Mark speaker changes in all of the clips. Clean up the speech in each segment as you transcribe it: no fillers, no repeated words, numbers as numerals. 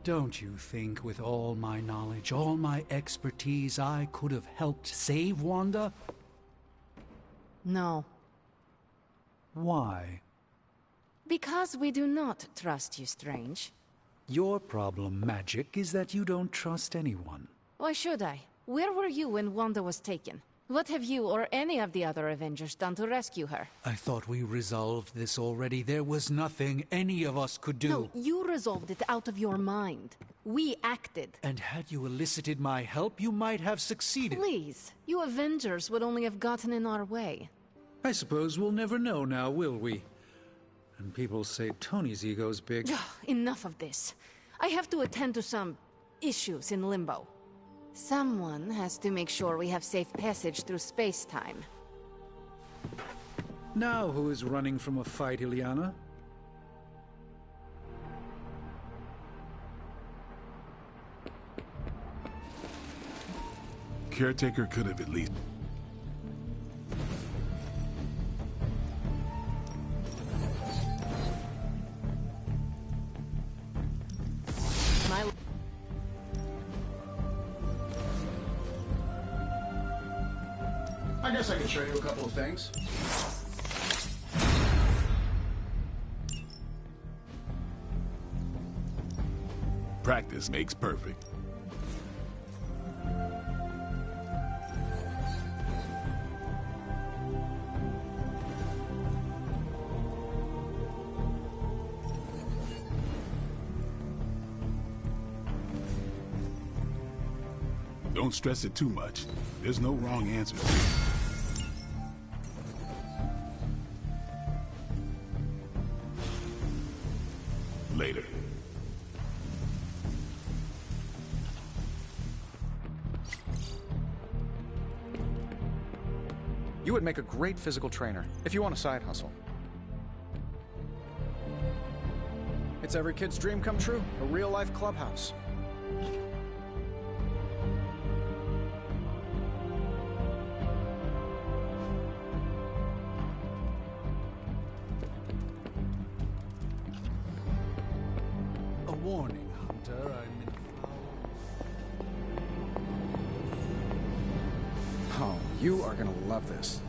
Speaker 1: Don't you think with all my knowledge, all my expertise, I could have helped save Wanda?
Speaker 2: No.
Speaker 1: Why?
Speaker 2: Because we do not trust you, Strange.
Speaker 1: Your problem, Magic, is that you don't trust anyone.
Speaker 2: Why should I? Where were you when Wanda was taken? What have you or any of the other Avengers done to rescue her?
Speaker 1: I thought we resolved this already. There was nothing any of us could do.
Speaker 2: No, you resolved it out of your mind. We acted.
Speaker 1: And had you elicited my help, you might have succeeded.
Speaker 2: Please, you Avengers would only have gotten in our way.
Speaker 1: I suppose we'll never know now, will we? And people say Tony's ego's big.
Speaker 2: Enough of this. I have to attend to some issues in Limbo. Someone has to make sure we have safe passage through space-time.
Speaker 1: Now who is running from a fight, Illyana?
Speaker 3: Caretaker could have at least...
Speaker 4: I guess I can show you a couple of things.
Speaker 3: Practice makes perfect. Don't stress it too much. There's no wrong answer. Later.
Speaker 5: You would make a great physical trainer, if you want a side hustle. It's every kid's dream come true, a real-life clubhouse.
Speaker 1: A warning, Hunter. I'm in
Speaker 5: Oh, you are gonna love this.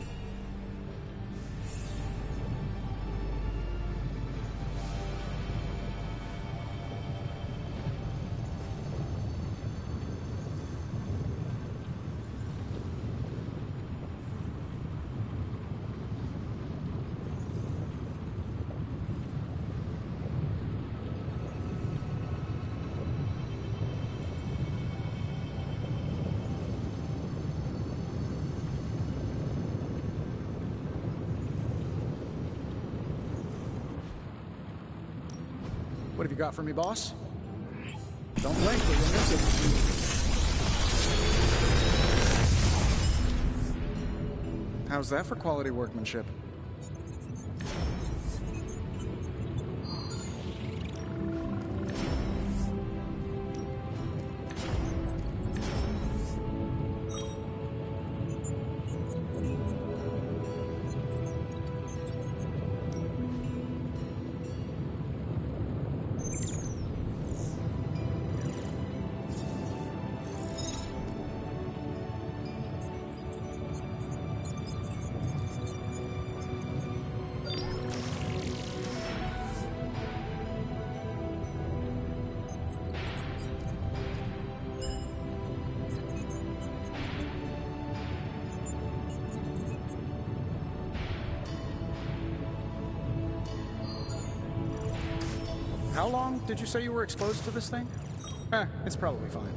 Speaker 5: What have you got for me, boss? Don't blink or you'll miss it. How's that for quality workmanship? How long did you say you were exposed to this thing? It's probably fine.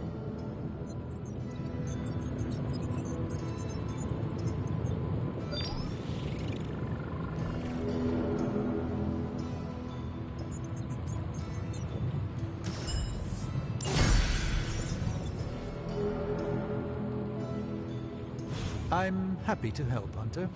Speaker 1: I'm happy to help, Hunter.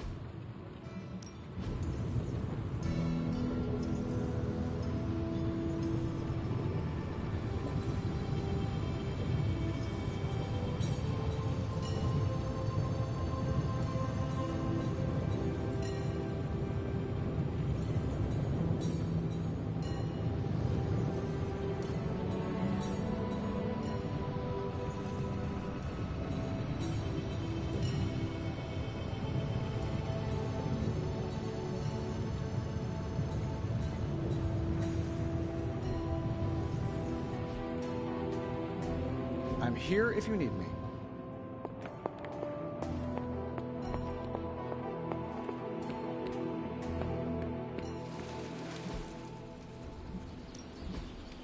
Speaker 5: here if you need me.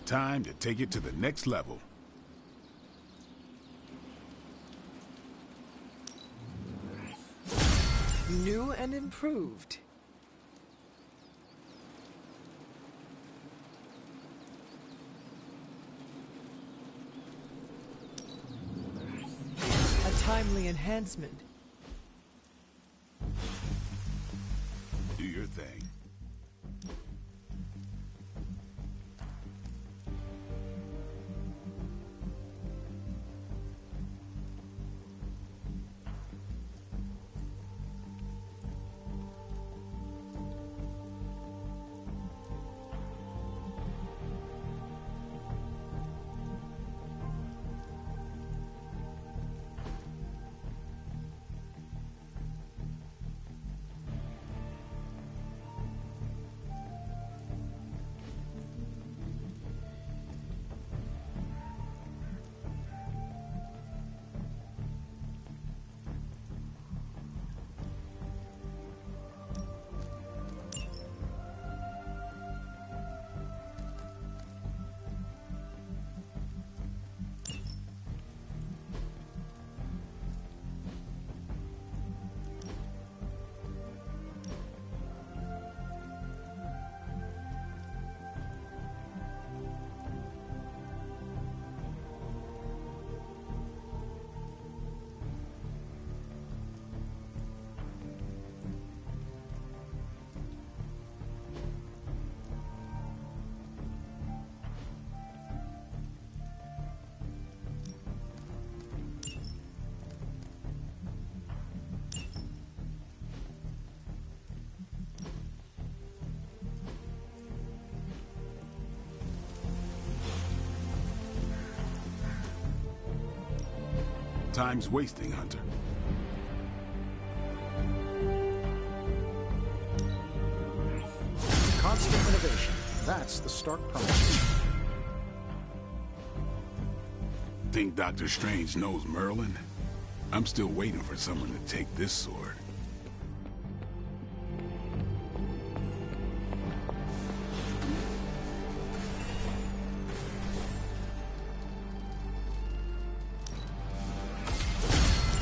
Speaker 3: Time to take it to the next level.
Speaker 6: New and improved. A timely enhancement.
Speaker 3: Do your thing. Time's wasting, Hunter.
Speaker 5: Constant innovation. That's the stark promise.
Speaker 3: Think Dr. Strange knows Merlin? I'm still waiting for someone to take this sword.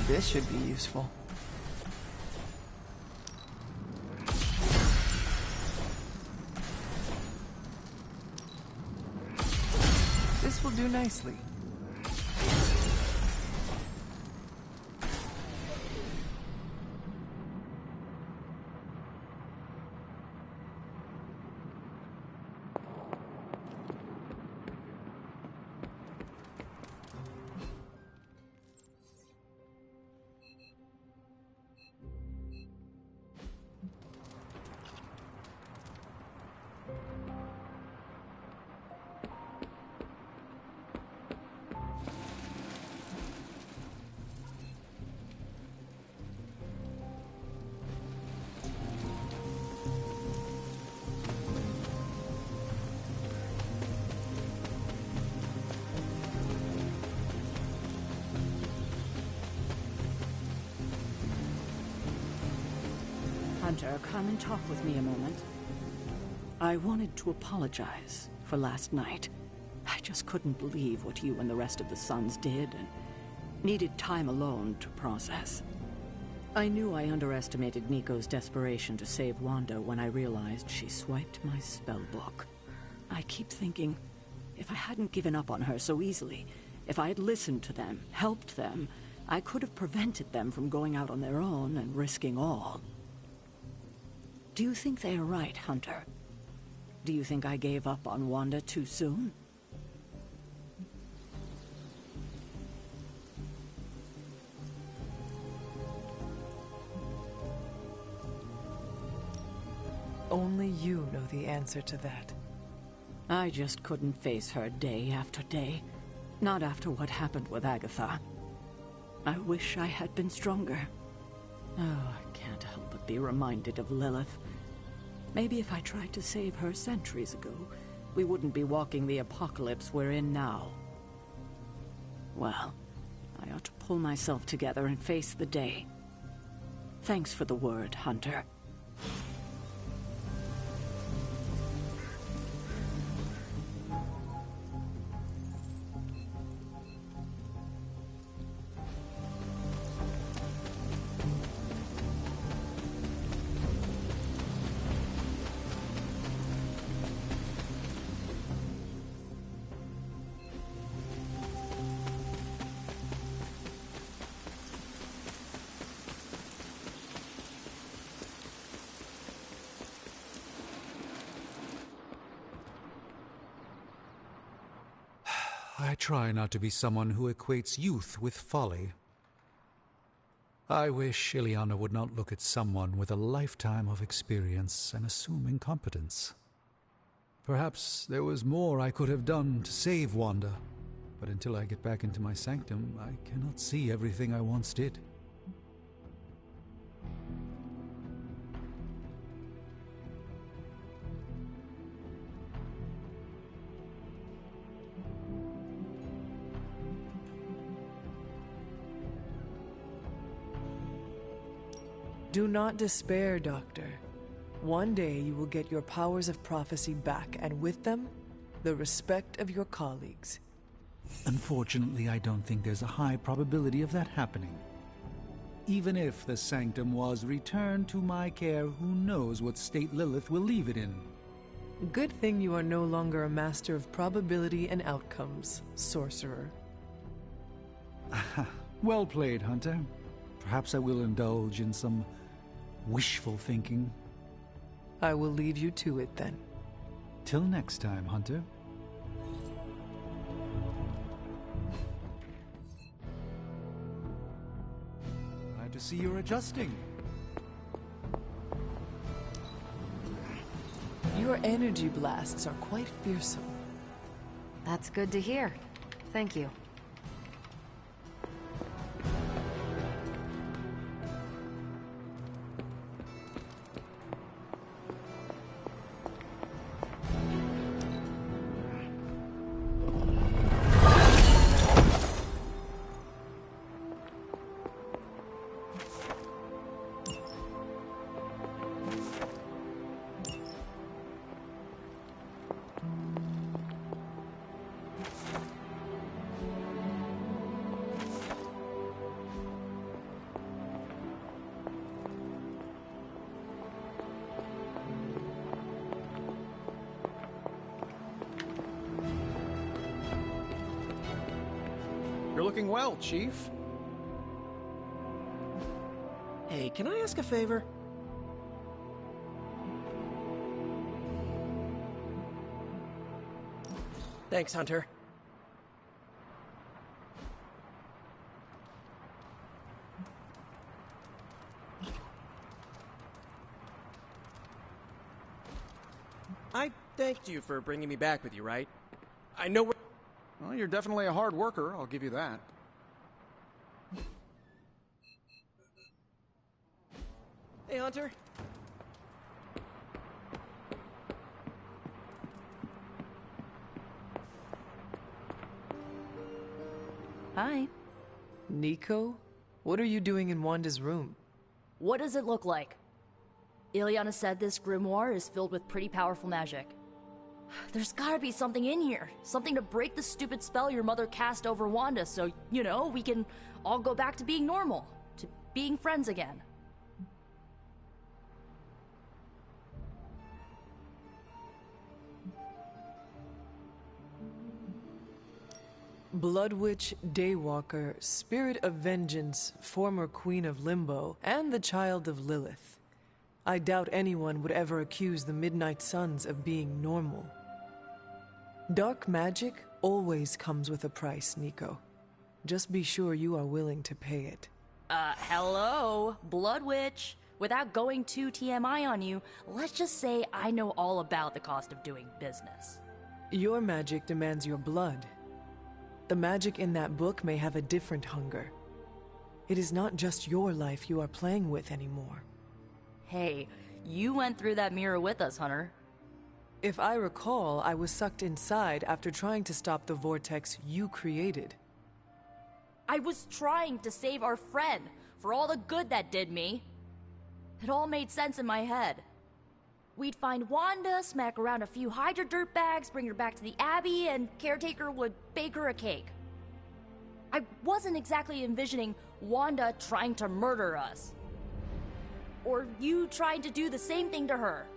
Speaker 6: This should be useful. This will do nicely.
Speaker 7: Hunter, come and talk with me a moment. I wanted to apologize for last night. I just couldn't believe what you and the rest of the Sons did, and needed time alone to process. I knew I underestimated Nico's desperation to save Wanda when I realized she swiped my spellbook. I keep thinking, if I hadn't given up on her so easily, if I had listened to them, helped them, I could have prevented them from going out on their own and risking all. Do you think they are right, Hunter? Do you think I gave up on Wanda too soon?
Speaker 6: Only you know the answer to that.
Speaker 7: I just couldn't face her day after day. Not after what happened with Agatha. I wish I had been stronger. Oh, I can't help but be reminded of Lilith. Maybe if I tried to save her centuries ago, we wouldn't be walking the apocalypse we're in now. Well, I ought to pull myself together and face the day. Thanks for the word, Hunter.
Speaker 1: I try not to be someone who equates youth with folly. I wish Ileana would not look at someone with a lifetime of experience and assume incompetence. Perhaps there was more I could have done to save Wanda, but until I get back into my sanctum, I cannot see everything I once did.
Speaker 6: Do not despair, Doctor. One day you will get your powers of prophecy back, and with them, the respect of your colleagues.
Speaker 1: Unfortunately, I don't think there's a high probability of that happening. Even if the sanctum was returned to my care, who knows what state Lilith will leave it in?
Speaker 6: Good thing you are no longer a master of probability and outcomes, sorcerer.
Speaker 1: Well played, Hunter. Perhaps I will indulge in some wishful thinking.
Speaker 6: I will leave you to it then.
Speaker 1: Till next time, Hunter. Glad to see you're adjusting.
Speaker 6: Your energy blasts are quite fearsome.
Speaker 2: That's good to hear. Thank you.
Speaker 5: You're looking well, Chief.
Speaker 8: Hey, can I ask a favor? Thanks, Hunter. I thanked you for bringing me back with you, right? I know we're...
Speaker 5: Well, you're definitely a hard worker, I'll give you that.
Speaker 8: Hey, Hunter.
Speaker 9: Hi.
Speaker 6: Nico? What are you doing in Wanda's room?
Speaker 9: What does it look like? Ileana said this grimoire is filled with pretty powerful magic. There's gotta be something in here. Something to break the stupid spell your mother cast over Wanda so, you know, we can all go back to being normal. To being friends again.
Speaker 6: Blood Witch, Daywalker, Spirit of Vengeance, former Queen of Limbo, and the Child of Lilith. I doubt anyone would ever accuse the Midnight Suns of being normal. Dark magic always comes with a price, Nico. Just be sure you are willing to pay it.
Speaker 9: Hello, Blood Witch. Without going too TMI on you, let's just say I know all about the cost of doing business.
Speaker 6: Your magic demands your blood. The magic in that book may have a different hunger. It is not just your life you are playing with anymore.
Speaker 9: Hey, you went through that mirror with us, Hunter.
Speaker 6: If I recall, I was sucked inside after trying to stop the vortex you created.
Speaker 9: I was trying to save our friend for all the good that did me. It all made sense in my head. We'd find Wanda, smack around a few Hydra dirtbags, bring her back to the Abbey, and Caretaker would bake her a cake. I wasn't exactly envisioning Wanda trying to murder us. Or you trying to do the same thing to her.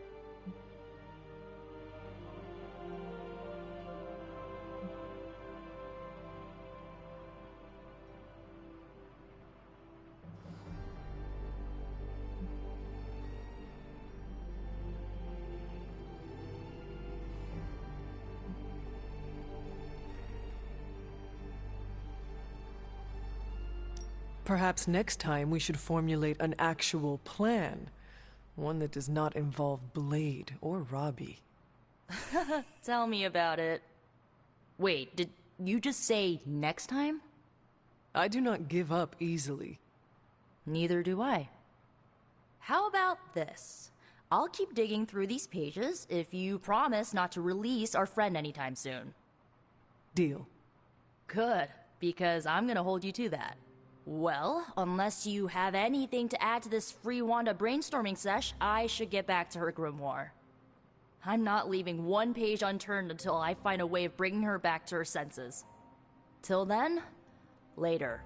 Speaker 6: Perhaps next time we should formulate an actual plan. One that does not involve Blade or Robbie.
Speaker 9: Tell me about it. Wait, did you just say next time?
Speaker 6: I do not give up easily.
Speaker 9: Neither do I. How about this? I'll keep digging through these pages if you promise not to release our friend anytime soon.
Speaker 6: Deal.
Speaker 9: Good, because I'm gonna hold you to that. Well, unless you have anything to add to this free Wanda brainstorming sesh, I should get back to her grimoire. I'm not leaving one page unturned until I find a way of bringing her back to her senses. Till then, later.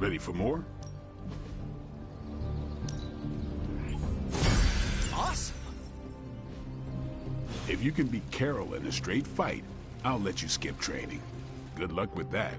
Speaker 3: Ready for more?
Speaker 5: Awesome!
Speaker 3: If you can beat Carol in a straight fight, I'll let you skip training. Good luck with that.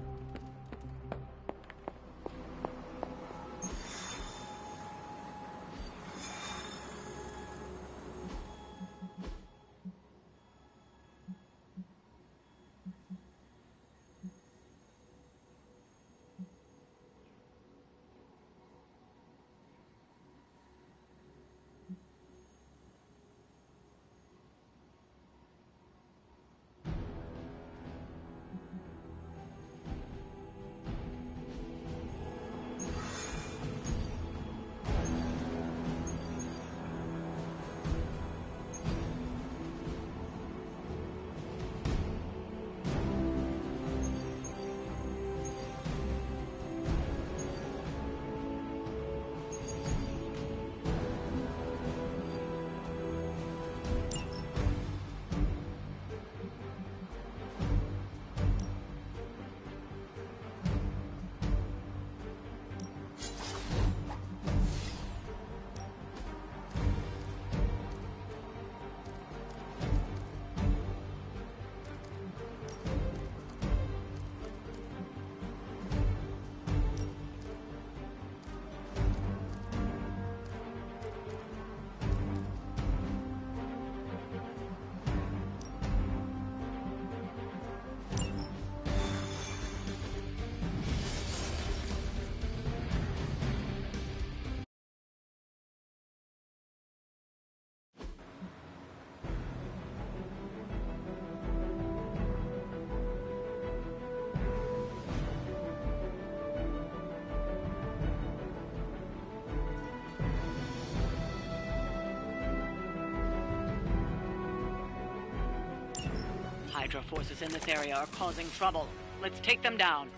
Speaker 7: Hydra forces in this area are causing trouble. Let's take them down.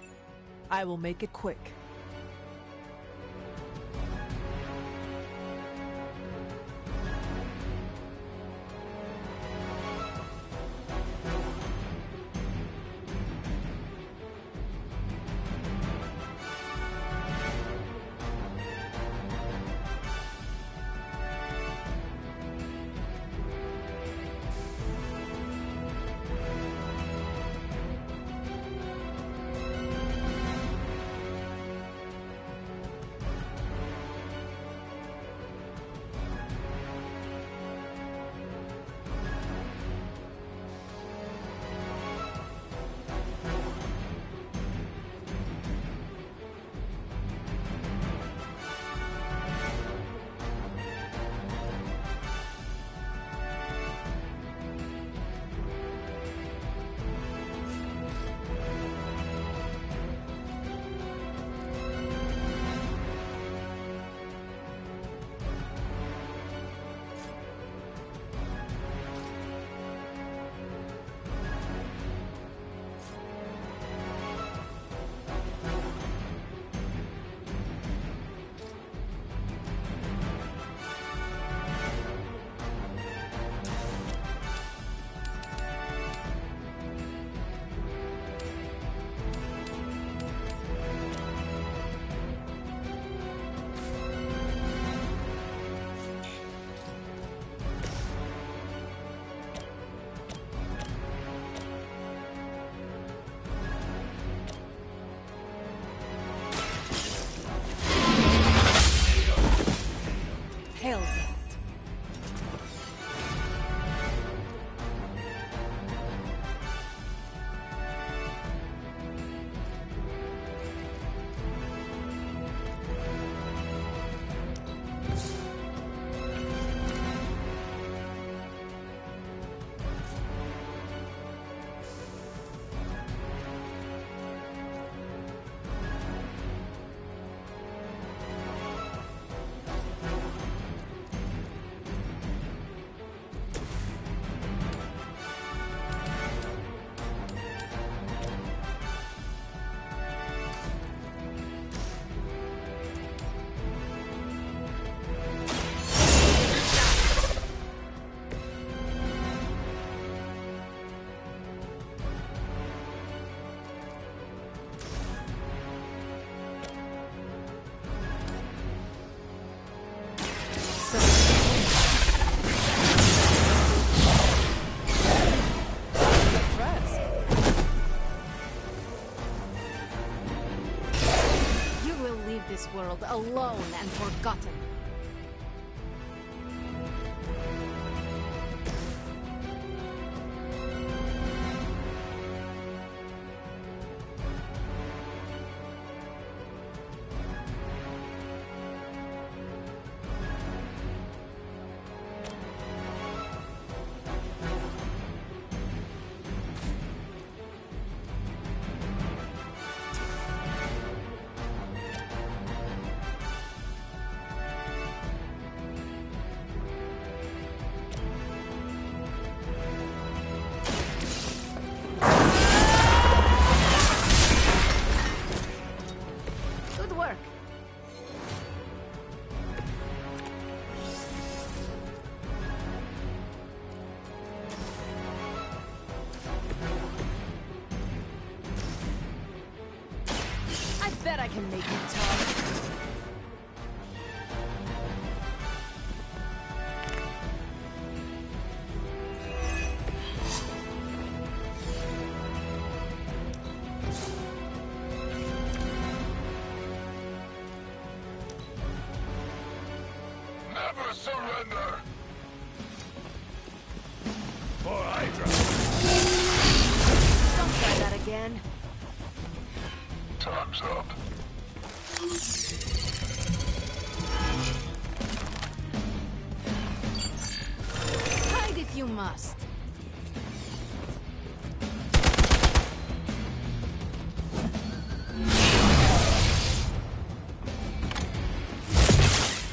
Speaker 6: I will make it quick. Hail that.
Speaker 2: This world alone and forgotten. Bet I can make you talk.
Speaker 3: Never surrender! For Hydra!
Speaker 2: Don't try that again.
Speaker 3: Time's up.
Speaker 2: Hide if you must.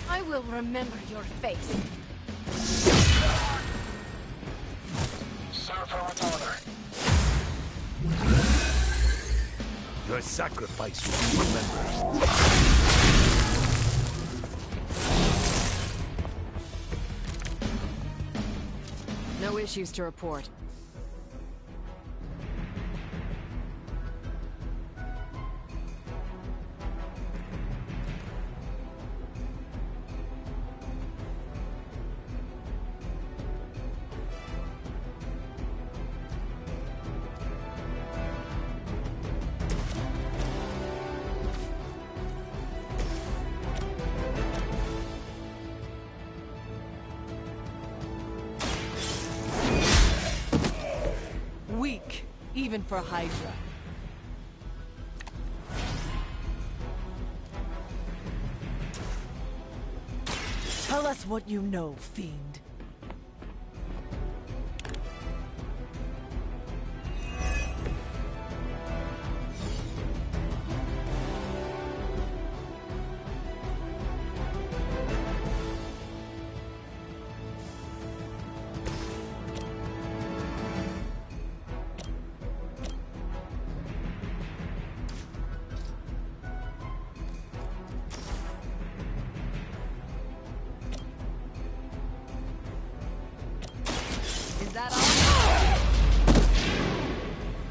Speaker 2: I will remember your face.
Speaker 3: Serve her with honor.
Speaker 10: Thy sacrifice will be remembered.
Speaker 2: No issues to report.
Speaker 6: Weak, even for Hydra. Tell us what you know, Fiend.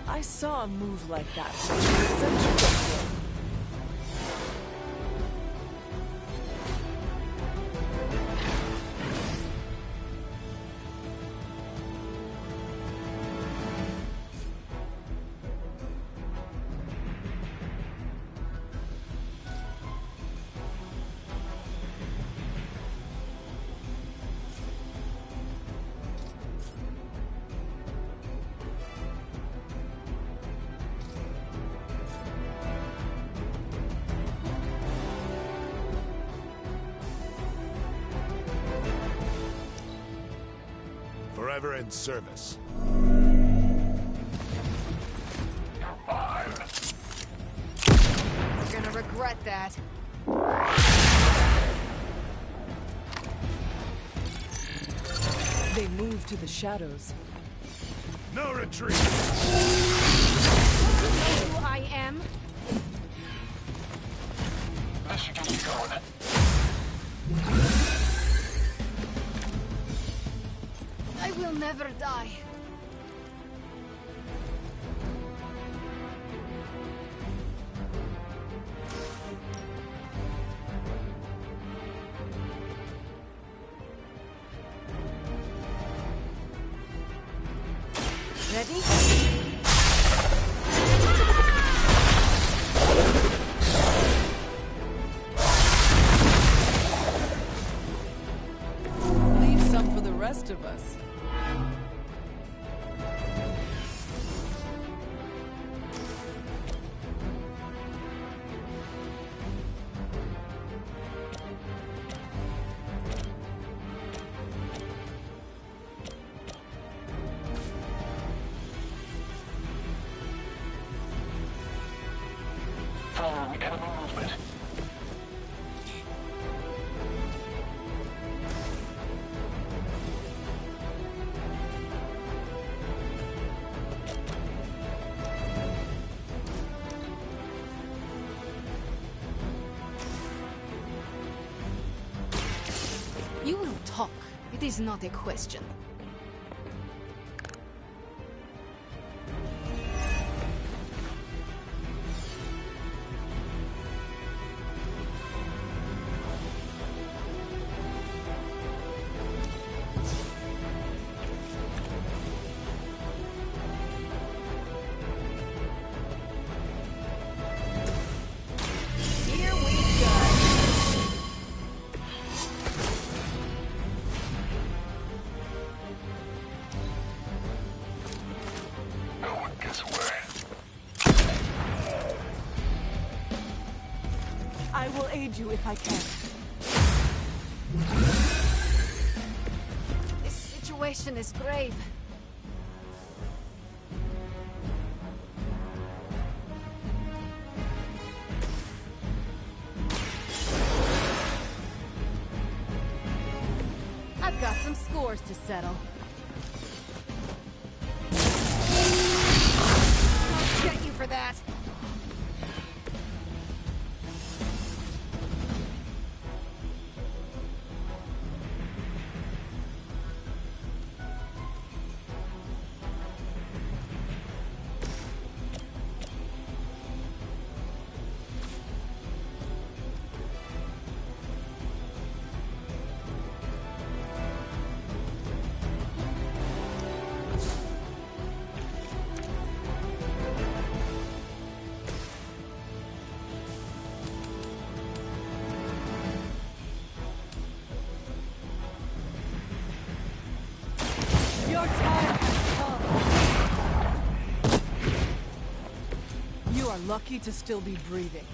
Speaker 6: I saw a move like that.
Speaker 10: Forever in service.
Speaker 2: You're gonna regret that.
Speaker 6: They move to the shadows.
Speaker 10: No retreat!
Speaker 2: You know who I am?
Speaker 10: That should get you going.
Speaker 2: I will never die. Ready?
Speaker 6: Leave some for the rest of us.
Speaker 10: Following enemy movement.
Speaker 2: You will talk. It is not a question. Here we go.
Speaker 10: No one gets away.
Speaker 6: I will aid you if I can.
Speaker 2: This situation is grave. I've got some scores to settle. I'll get you for that.
Speaker 6: time has come. You are lucky to still be breathing.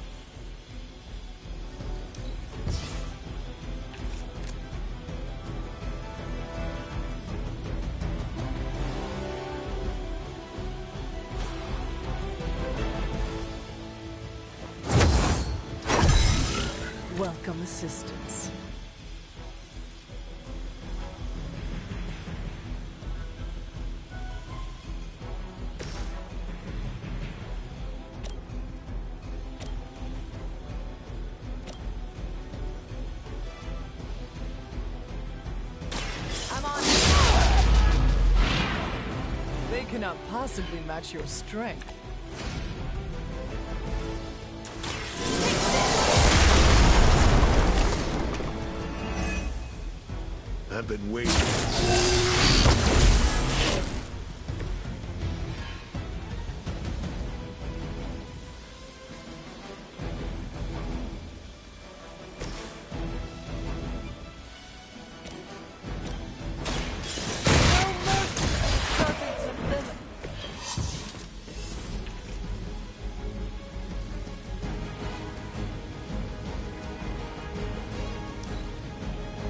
Speaker 6: Welcome assistance. I'm on. They cannot possibly match your strength.
Speaker 10: I've been waiting.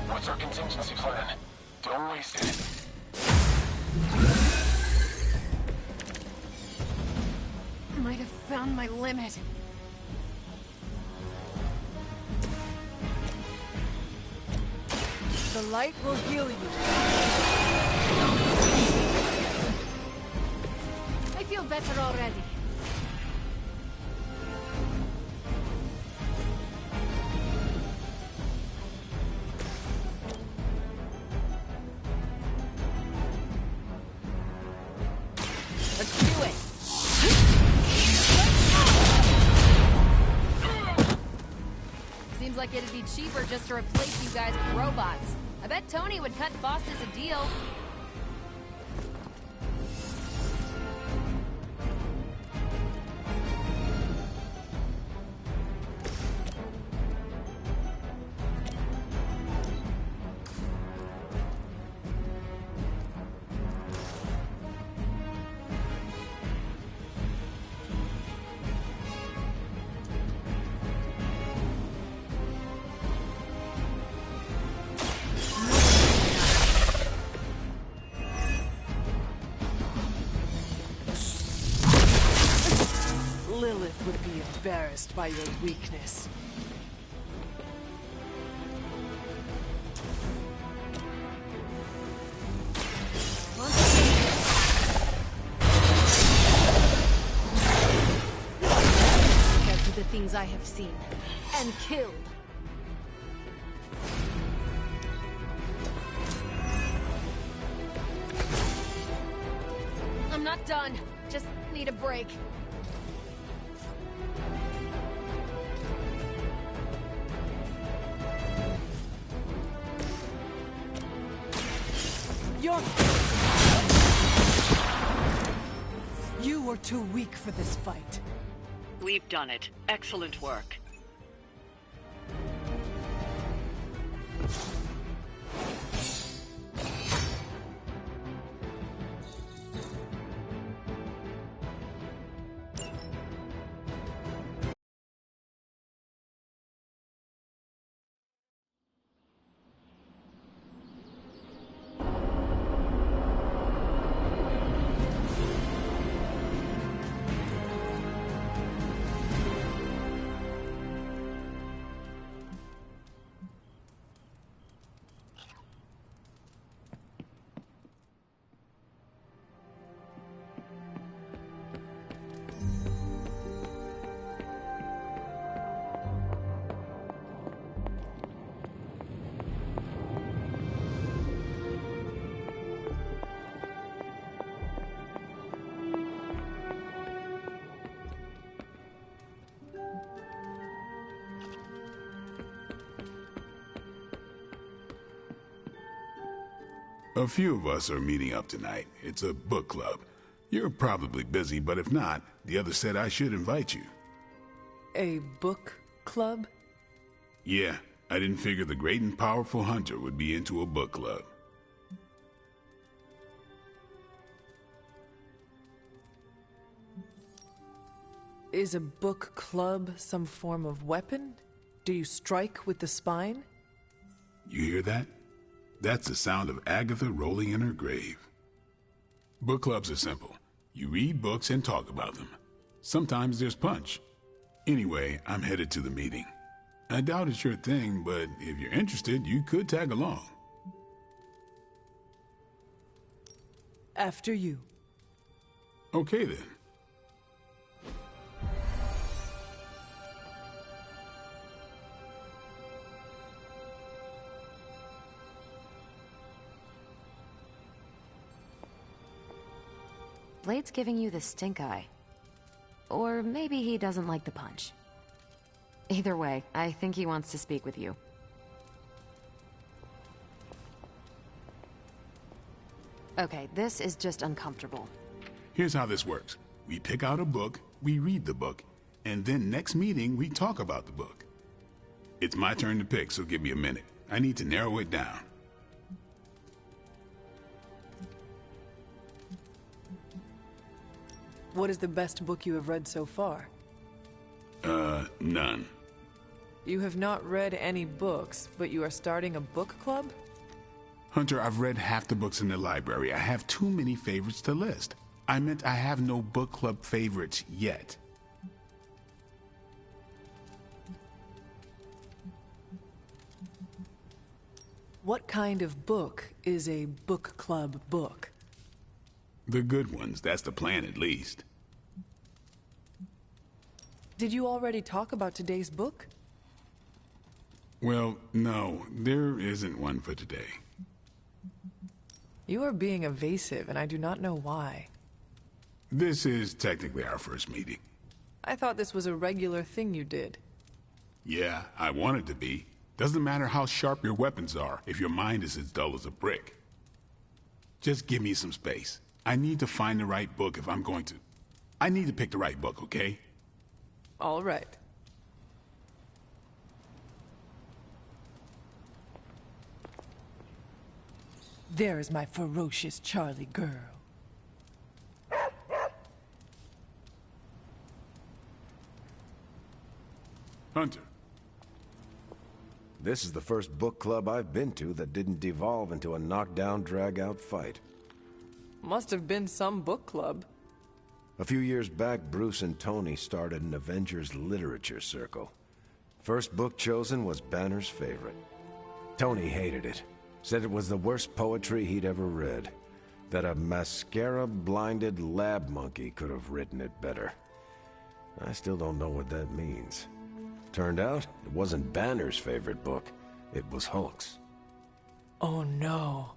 Speaker 10: What's our contingency plan? Don't waste it.
Speaker 2: Might have found my limit.
Speaker 6: The light will heal you.
Speaker 2: I feel better already.
Speaker 9: Let's do it. Seems like it'd be cheaper just to replace you guys with robots. I bet Tony would cut Faustus a deal.
Speaker 6: Lilith would be embarrassed by your weakness.
Speaker 2: Compared to the things I have seen and killed.
Speaker 9: I'm not done. Just need a break.
Speaker 6: You were too weak for this fight.
Speaker 7: We've done it. Excellent work.
Speaker 3: A few of us are meeting up tonight. It's a book club. You're probably busy, but if not, the others said I should invite you.
Speaker 6: A book club?
Speaker 3: Yeah, I didn't figure the great and powerful Hunter would be into a book club.
Speaker 6: Is a book club some form of weapon? Do you strike with the spine?
Speaker 3: You hear that? That's the sound of Agatha rolling in her grave. Book clubs are simple. You read books and talk about them. Sometimes there's punch. Anyway, I'm headed to the meeting. I doubt it's your thing, but if you're interested, you could tag along.
Speaker 6: After you.
Speaker 3: Okay then.
Speaker 2: Blade's giving you the stink eye. Or maybe he doesn't like the punch. Either way, I think he wants to speak with you. Okay, this is just uncomfortable.
Speaker 3: Here's how this works. We pick out a book, we read the book, and then next meeting we talk about the book. It's my turn to pick, so give me a minute. I need to narrow it down.
Speaker 6: What is the best book you have read so far?
Speaker 3: None.
Speaker 6: You have not read any books, but you are starting a book club?
Speaker 3: Hunter, I've read half the books in the library. I have too many favorites to list. I meant I have no book club favorites yet.
Speaker 6: What kind of book is a book club book?
Speaker 3: The good ones, that's the plan at least.
Speaker 6: Did you already talk about today's book?
Speaker 3: Well, no, there isn't one for today.
Speaker 6: You are being evasive, and I do not know why.
Speaker 3: This is technically our first meeting.
Speaker 6: I thought this was a regular thing you did.
Speaker 3: Yeah, I want it to be. Doesn't matter how sharp your weapons are if your mind is as dull as a brick. Just give me some space. I need to find the right book if I'm going to... I need to pick the right book, okay?
Speaker 6: All right. There is my ferocious Charlie girl.
Speaker 3: Hunter.
Speaker 11: This is the first book club I've been to that didn't devolve into a knockdown, drag-out fight.
Speaker 6: Must have been some book club.
Speaker 11: A few years back, Bruce and Tony started an Avengers literature circle. First book chosen was Banner's favorite. Tony hated it. Said it was the worst poetry he'd ever read. That a mascara-blinded lab monkey could have written it better. I still don't know what that means. Turned out, it wasn't Banner's favorite book. It was Hulk's.
Speaker 6: Oh no.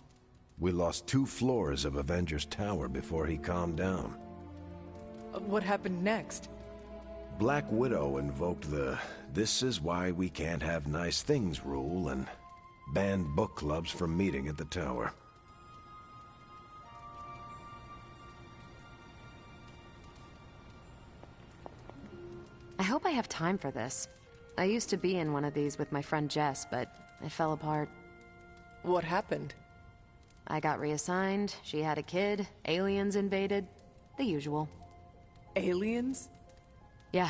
Speaker 11: We lost 2 floors of Avengers Tower before he calmed down.
Speaker 6: What happened next?
Speaker 11: Black Widow invoked the "this is why we can't have nice things" rule and banned book clubs from meeting at the tower.
Speaker 2: I hope I have time for this. I used to be in one of these with my friend Jess, but it fell apart.
Speaker 6: What happened?
Speaker 2: I got reassigned, she had a kid, aliens invaded, the usual.
Speaker 6: Aliens?
Speaker 2: Yeah,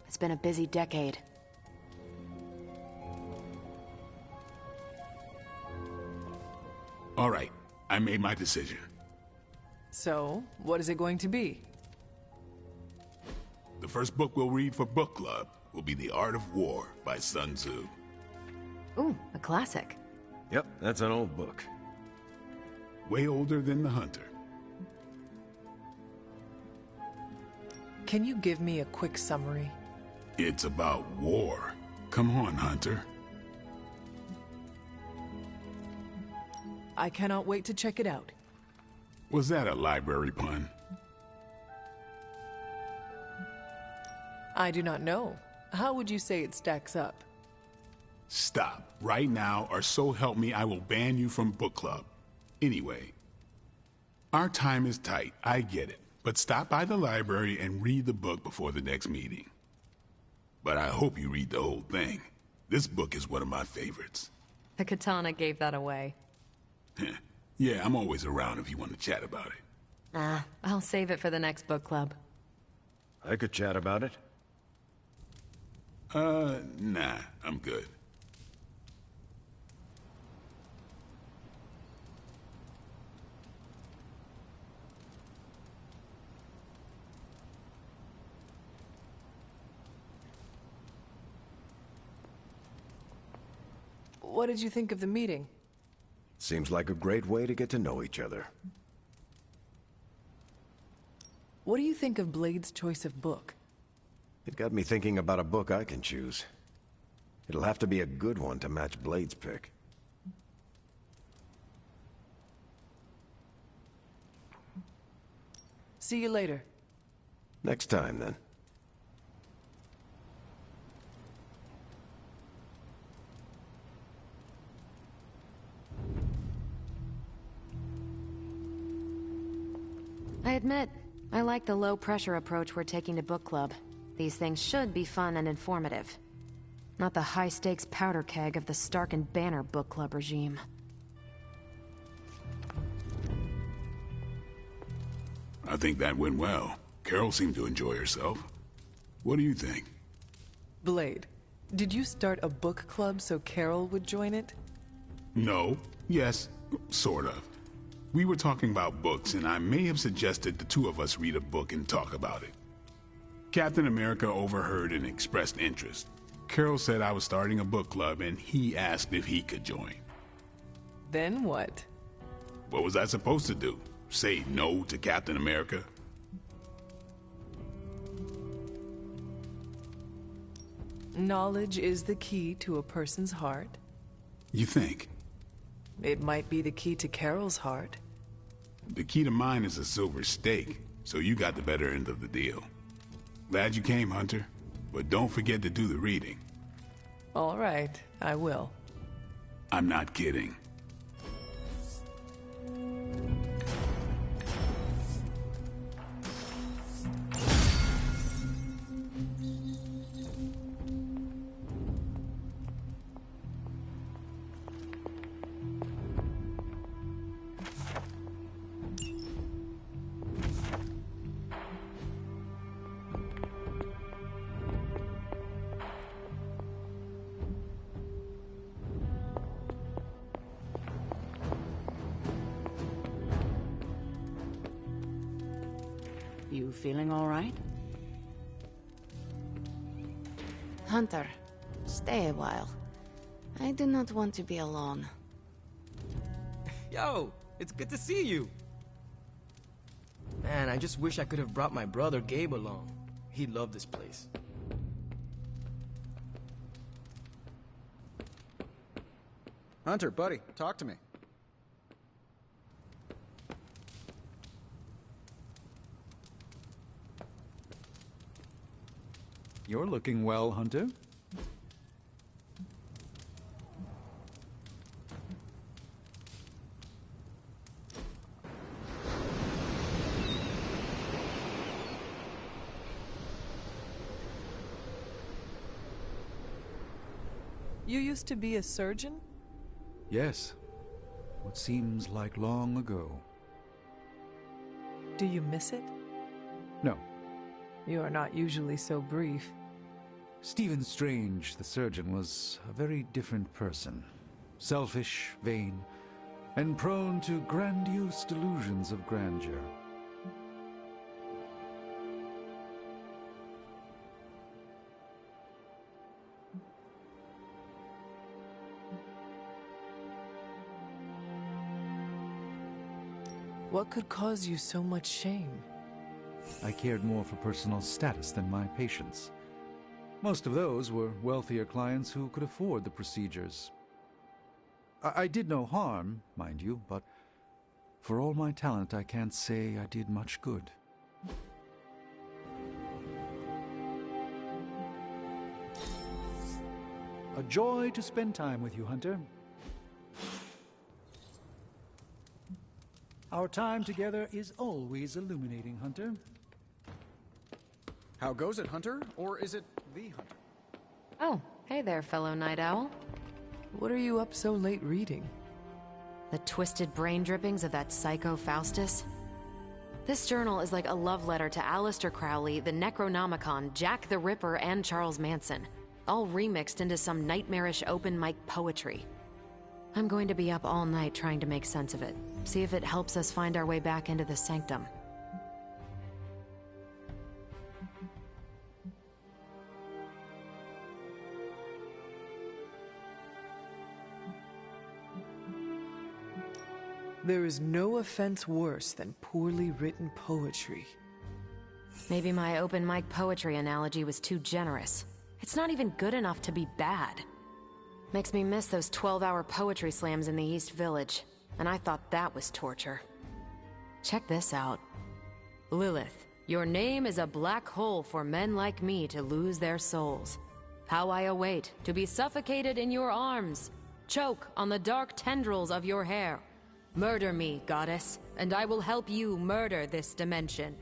Speaker 2: it's been a busy decade.
Speaker 3: All right, I made my decision.
Speaker 6: So, what is it going to be?
Speaker 3: The first book we'll read for book club will be The Art of War by Sun Tzu.
Speaker 2: Ooh, a classic.
Speaker 11: Yep, that's an old book.
Speaker 3: Way older than The Hunter.
Speaker 6: Can you give me a quick summary?
Speaker 3: It's about war. Come on, Hunter.
Speaker 6: I cannot wait to check it out.
Speaker 3: Was that a library pun?
Speaker 6: I do not know. How would you say it stacks up?
Speaker 3: Stop right now, or so help me, I will ban you from book club. Anyway, our time is tight, I get it. But stop by the library and read the book before the next meeting. But I hope you read the whole thing. This book is one of my favorites.
Speaker 2: The katana gave that away.
Speaker 3: Yeah, I'm always around if you want to chat about it.
Speaker 2: I'll save it for the next book club.
Speaker 11: I could chat about it.
Speaker 3: Nah, I'm good.
Speaker 6: What did you think of the meeting?
Speaker 11: Seems like a great way to get to know each other.
Speaker 6: What do you think of Blade's choice of book?
Speaker 11: It got me thinking about a book I can choose. It'll have to be a good one to match Blade's pick.
Speaker 6: See you later.
Speaker 11: Next time, then.
Speaker 2: I admit, I like the low-pressure approach we're taking to book club. These things should be fun and informative. Not the high-stakes powder keg of the Stark and Banner book club regime.
Speaker 3: I think that went well. Carol seemed to enjoy herself. What do you think?
Speaker 6: Blade, did you start a book club so Carol would join it?
Speaker 3: No. Yes. Sort of. We were talking about books, and I may have suggested the two of us read a book and talk about it. Captain America overheard and expressed interest. Carol said I was starting a book club, and he asked if he could join.
Speaker 6: Then what?
Speaker 3: What was I supposed to do? Say no to Captain America?
Speaker 6: Knowledge is the key to a person's heart.
Speaker 3: You think?
Speaker 6: It might be the key to Carol's heart.
Speaker 3: The key to mine is a silver stake, so you got the better end of the deal. Glad you came, Hunter, but don't forget to do the reading.
Speaker 6: All right, I will.
Speaker 3: I'm not kidding.
Speaker 7: You feeling all right?
Speaker 2: Hunter, stay a while. I do not want to be alone.
Speaker 8: Yo, it's good to see you. Man, I just wish I could have brought my brother Gabe along. He'd love this place.
Speaker 5: Hunter, buddy, talk to me.
Speaker 1: You're looking well, Hunter.
Speaker 6: You used to be a surgeon?
Speaker 1: Yes. What seems like long ago.
Speaker 6: Do you miss it?
Speaker 1: No.
Speaker 6: You are not usually so brief.
Speaker 1: Stephen Strange, the surgeon, was a very different person. Selfish, vain, and prone to grandiose delusions of grandeur.
Speaker 6: What could cause you so much shame?
Speaker 1: I cared more for personal status than my patients. Most of those were wealthier clients who could afford the procedures. I did no harm, mind you, but for all my talent, I can't say I did much good. A joy to spend time with you, Hunter. Our time together is always illuminating, Hunter.
Speaker 5: How goes it, Hunter? Or is it the Hunter?
Speaker 2: Oh, hey there, fellow Night Owl.
Speaker 6: What are you up so late reading?
Speaker 2: The twisted brain drippings of that psycho Faustus? This journal is like a love letter to Aleister Crowley, the Necronomicon, Jack the Ripper, and Charles Manson, all remixed into some nightmarish open mic poetry. I'm going to be up all night trying to make sense of it, see if it helps us find our way back into the sanctum.
Speaker 6: There is no offense worse than poorly written poetry.
Speaker 2: Maybe my open mic poetry analogy was too generous. It's not even good enough to be bad. Makes me miss those 12-hour poetry slams in the East Village, and I thought that was torture. Check this out. Lilith, your name is a black hole for men like me to lose their souls. How I await to be suffocated in your arms, choke on the dark tendrils of your hair. Murder me, goddess, and I will help you murder this dimension.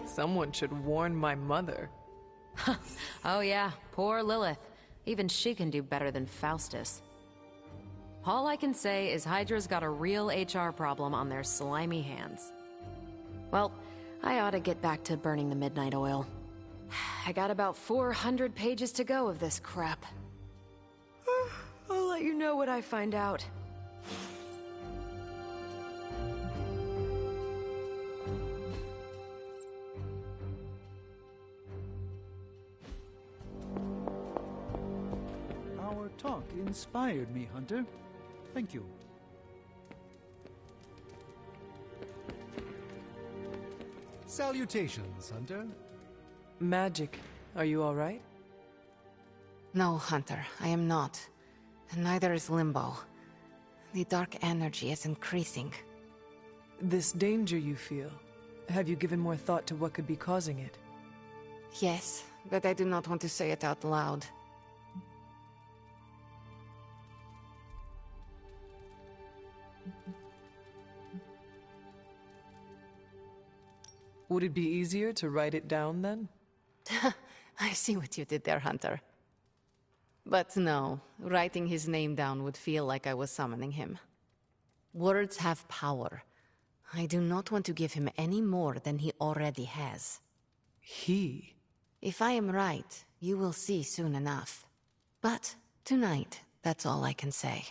Speaker 6: Someone should warn my mother.
Speaker 2: Oh yeah, poor Lilith. Even she can do better than Faustus. All I can say is Hydra's got a real HR problem on their slimy hands. Well, I ought to get back to burning the midnight oil. I got about 400 pages to go of this crap. I'll let you know what I find out.
Speaker 1: Our talk inspired me, Hunter. Thank you. Salutations, Hunter.
Speaker 6: Magic. Are you all right?
Speaker 12: No, Hunter, I am not. And neither is Limbo. The dark energy is increasing.
Speaker 6: This danger you feel, have you given more thought to what could be causing it?
Speaker 12: Yes, but I do not want to say it out loud.
Speaker 6: Would it be easier to write it down then?
Speaker 12: I see what you did there, Hunter. But no, writing his name down would feel like I was summoning him. Words have power. I do not want to give him any more than he already has.
Speaker 6: He?
Speaker 12: If I am right, you will see soon enough. But tonight, that's all I can say.